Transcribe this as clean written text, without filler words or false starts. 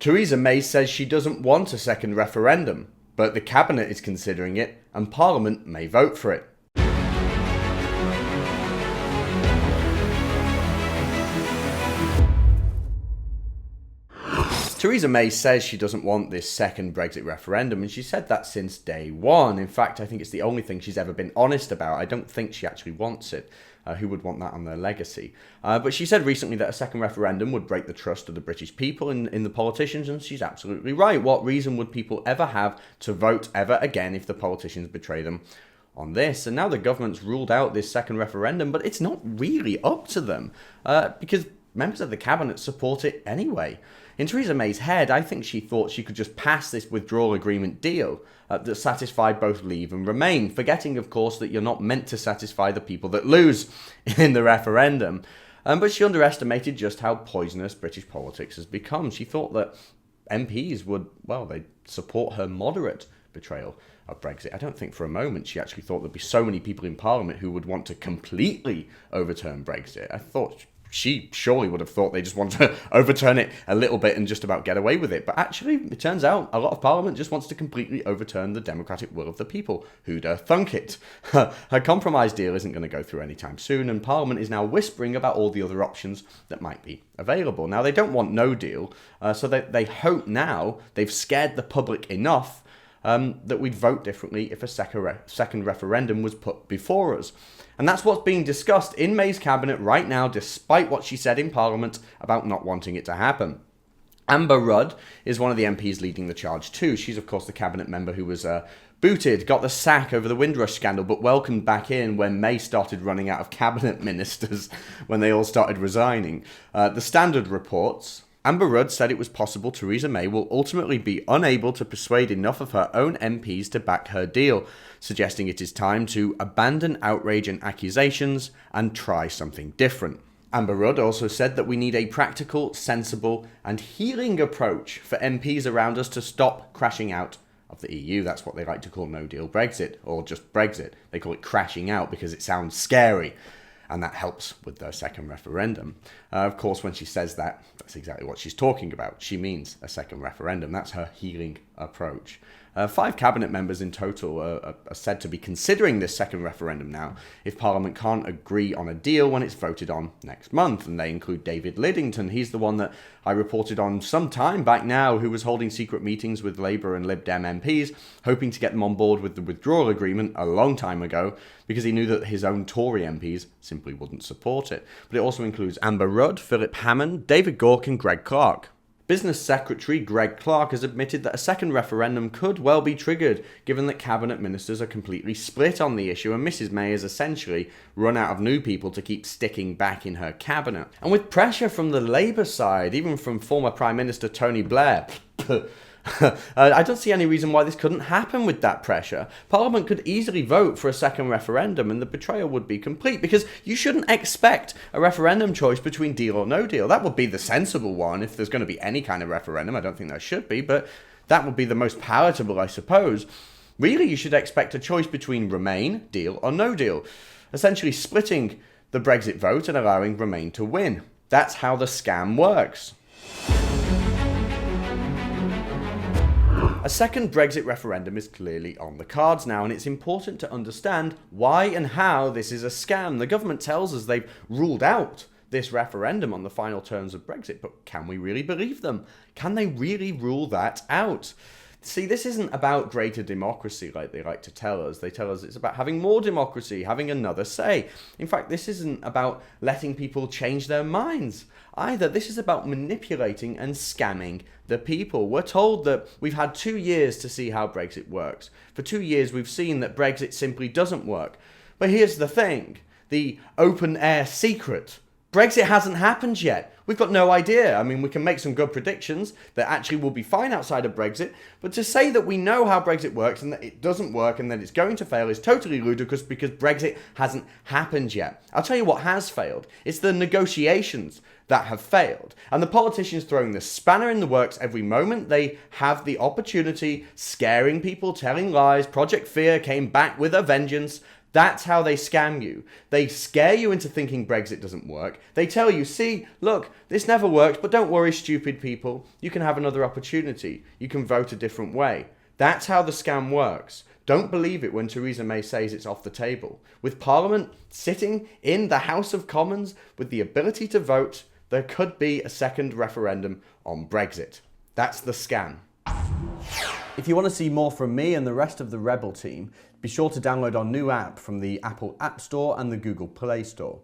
Theresa May says she doesn't want a second referendum, but the cabinet is considering it and Parliament may vote for it. Theresa May says she doesn't want this second Brexit referendum, and she said that since day one. In fact, I think it's the only thing she's ever been honest about. I don't think she actually wants it. Who would want that on their legacy? But she said recently that a second referendum would break the trust of the British people in the politicians, and she's absolutely right. What reason would people ever have to vote ever again if the politicians betray them on this? And now the government's ruled out this second referendum, but it's not really up to them, because members of the cabinet support it anyway. In Theresa May's head, I think she thought she could just pass this withdrawal agreement deal that satisfied both Leave and Remain, forgetting, of course, that you're not meant to satisfy the people that lose in the referendum. But she underestimated just how poisonous British politics has become. She thought that MPs would, they'd support her moderate betrayal of Brexit. I don't think for a moment she actually thought there'd be so many people in Parliament who would want to completely overturn Brexit. I thought she surely would have thought they just want to overturn it a little bit and just about get away with it. But actually, it turns out a lot of Parliament just wants to completely overturn the democratic will of the people. Who'd thunk it? Her compromise deal isn't going to go through anytime soon, and Parliament is now whispering about all the other options that might be available. Now, they don't want no deal, so they hope now they've scared the public enough that we'd vote differently if a second referendum was put before us. And that's what's being discussed in May's cabinet right now, despite what she said in Parliament about not wanting it to happen. Amber Rudd is one of the MPs leading the charge too. She's, of course, the cabinet member who was booted, got the sack over the Windrush scandal, but welcomed back in when May started running out of cabinet ministers, when they all started resigning. The Standard reports Amber Rudd said it was possible Theresa May will ultimately be unable to persuade enough of her own MPs to back her deal, suggesting it is time to abandon outrage and accusations and try something different. Amber Rudd also said that we need a practical, sensible and healing approach for MPs around us to stop crashing out of the EU. That's what they like to call no-deal Brexit, or just Brexit. They call it crashing out because it sounds scary. And that helps with their second referendum. Of course, when she says that, that's exactly what she's talking about. She means a second referendum. That's her healing approach. 5 cabinet members in total are said to be considering this second referendum now if Parliament can't agree on a deal when it's voted on next month. And they include David Lidington. He's the one that I reported on some time back now, who was holding secret meetings with Labour and Lib Dem MPs, hoping to get them on board with the withdrawal agreement a long time ago, because he knew that his own Tory MPs simply wouldn't support it. But it also includes Amber Rudd, Philip Hammond, David Gauke and Greg Clark. Business Secretary Greg Clark has admitted that a second referendum could well be triggered, given that cabinet ministers are completely split on the issue, and Mrs May has essentially run out of new people to keep sticking back in her cabinet. And with pressure from the Labour side, even from former Prime Minister Tony Blair, I don't see any reason why this couldn't happen with that pressure. Parliament could easily vote for a second referendum and the betrayal would be complete, because you shouldn't expect a referendum choice between deal or no deal. That would be the sensible one if there's going to be any kind of referendum. I don't think there should be, but that would be the most palatable, I suppose. Really, you should expect a choice between Remain, deal or no deal, essentially splitting the Brexit vote and allowing Remain to win. That's how the scam works. A second Brexit referendum is clearly on the cards now, and it's important to understand why and how this is a scam. The government tells us they've ruled out this referendum on the final terms of Brexit, but can we really believe them? Can they really rule that out? See, this isn't about greater democracy like they like to tell us. They tell us it's about having more democracy, having another say. In fact, this isn't about letting people change their minds either. This is about manipulating and scamming the people. We're told that we've had 2 years to see how Brexit works. For 2 years, we've seen that Brexit simply doesn't work. But here's the thing, the open air secret. Brexit hasn't happened yet. We've got no idea. I mean, we can make some good predictions that actually will be fine outside of Brexit, but to say that we know how Brexit works and that it doesn't work and that it's going to fail is totally ludicrous, because Brexit hasn't happened yet. I'll tell you what has failed. It's the negotiations that have failed. And the politicians throwing the spanner in the works every moment they have the opportunity, scaring people, telling lies. Project Fear came back with a vengeance. That's how they scam you. They scare you into thinking Brexit doesn't work. They tell you, see, look, this never worked, but don't worry, stupid people. You can have another opportunity. You can vote a different way. That's how the scam works. Don't believe it when Theresa May says it's off the table. With Parliament sitting in the House of Commons with the ability to vote, there could be a second referendum on Brexit. That's the scam. If you want to see more from me and the rest of the Rebel team, be sure to download our new app from the Apple App Store and the Google Play Store.